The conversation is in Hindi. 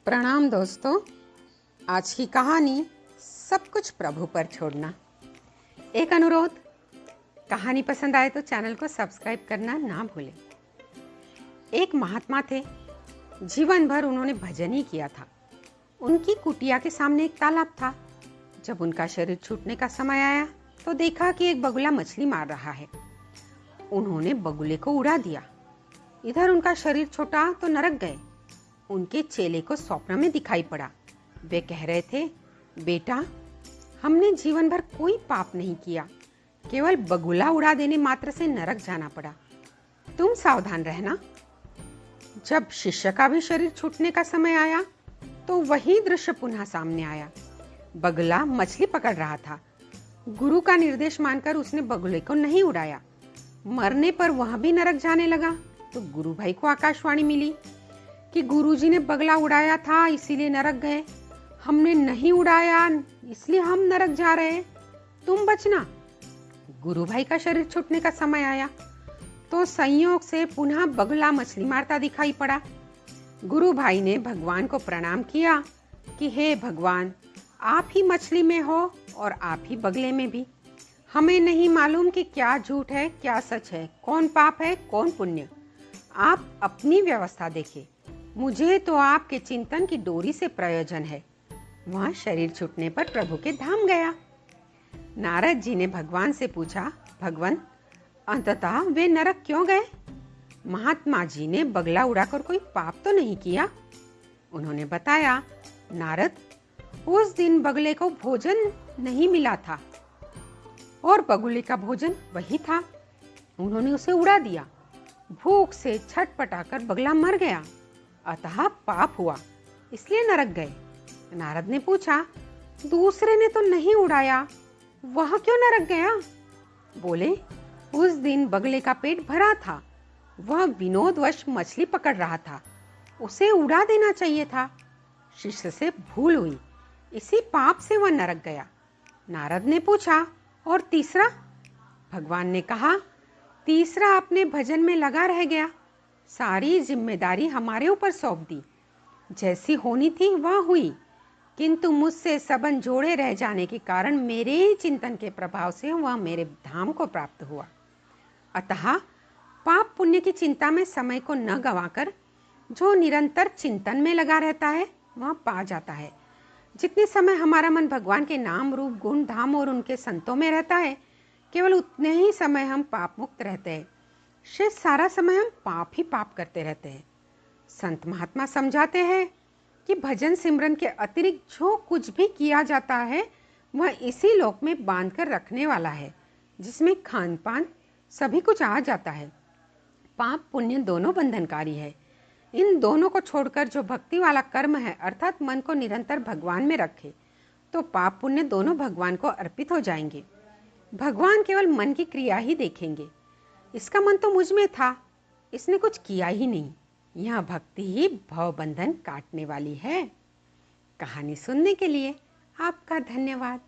प्रणाम दोस्तों। आज की कहानी सब कुछ प्रभु पर छोड़ना। एक अनुरोध, कहानी पसंद आए तो चैनल को सब्सक्राइब करना ना भूलें। एक महात्मा थे, जीवन भर उन्होंने भजन ही किया था। उनकी कुटिया के सामने एक तालाब था। जब उनका शरीर छूटने का समय आया तो देखा कि एक बगुला मछली मार रहा है। उन्होंने बगुले को उड़ा दिया। इधर उनका शरीर छोटा तो नरक गए। उनके चेले को स्वप्न में दिखाई पड़ा। वे कह रहे थे, बेटा, हमने जीवन भर कोई पाप नहीं किया, केवल बगुला उड़ा देने मात्र से नरक जाना पड़ा। तुम सावधान रहना। जब शिष्य का भी शरीर छूटने का समय आया तो वही दृश्य पुनः सामने आया। बगुला मछली पकड़ रहा था। गुरु का निर्देश मानकर उसने बगुले को नहीं उड़ाया। मरने पर वह भी नरक जाने लगा तो गुरु भाई को आकाशवाणी मिली कि गुरुजी ने बगला उड़ाया था इसीलिए नरक गए। हमने नहीं उड़ाया इसलिए हम नरक जा रहे हैं, तुम बचना। गुरु भाई का शरीर छूटने का समय आया तो संयोग से पुनः बगला मछली मारता दिखाई पड़ा। गुरु भाई ने भगवान को प्रणाम किया कि हे भगवान, आप ही मछली में हो और आप ही बगले में भी। हमें नहीं मालूम कि क्या झूठ है क्या सच है, कौन पाप है कौन पुण्य। आप अपनी व्यवस्था देखिए, मुझे तो आपके चिंतन की डोरी से प्रयोजन है। वह शरीर छूटने पर प्रभु के धाम गया। नारद जी ने भगवान से पूछा, भगवान, अंततः वे नरक क्यों गए? महात्मा जी ने बगला उड़ाकर कोई पाप तो नहीं किया। उन्होंने बताया, नारद, उस दिन बगले को भोजन नहीं मिला था और बगुले का भोजन वही था। उन्होंने उसे उड़ा दिया। भूख से छटपटाकर बगला मर गया, अतः पाप हुआ, इसलिए नरक गए। नारद ने पूछा, दूसरे ने तो नहीं उड़ाया, वह क्यों नरक गया? बोले, उस दिन बगले का पेट भरा था, वह विनोदवश मछली पकड़ रहा था, उसे उड़ा देना चाहिए था। शिष्य से भूल हुई, इसी पाप से वह नरक गया। नारद ने पूछा, और तीसरा? भगवान ने कहा, तीसरा अपने भजन में लगा रह गया, सारी जिम्मेदारी हमारे ऊपर सौंप दी। जैसी होनी थी वह हुई, किंतु मुझसे संबंध जोड़े रह जाने के कारण मेरे ही चिंतन के प्रभाव से वह मेरे धाम को प्राप्त हुआ। अतः पाप पुण्य की चिंता में समय को न गंवाकर जो निरंतर चिंतन में लगा रहता है वह पा जाता है। जितने समय हमारा मन भगवान के नाम रूप गुण धाम और उनके संतों में रहता है, केवल उतने ही समय हम पाप मुक्त रहते हैं। शेष सारा समय हम पाप ही पाप करते रहते हैं। संत महात्मा समझाते हैं कि भजन सिमरन के अतिरिक्त जो कुछ भी किया जाता है वह इसी लोक में बांध कर रखने वाला है, जिसमें खान पान सभी कुछ आ जाता है। पाप पुण्य दोनों बंधनकारी है। इन दोनों को छोड़कर जो भक्ति वाला कर्म है, अर्थात मन को निरंतर भगवान में रखे, तो पाप पुण्य दोनों भगवान को अर्पित हो जाएंगे। भगवान केवल मन की क्रिया ही देखेंगे। इसका मन तो मुझ में था, इसने कुछ किया ही नहीं। यह भक्ति ही भव बंधन काटने वाली है। कहानी सुनने के लिए आपका धन्यवाद।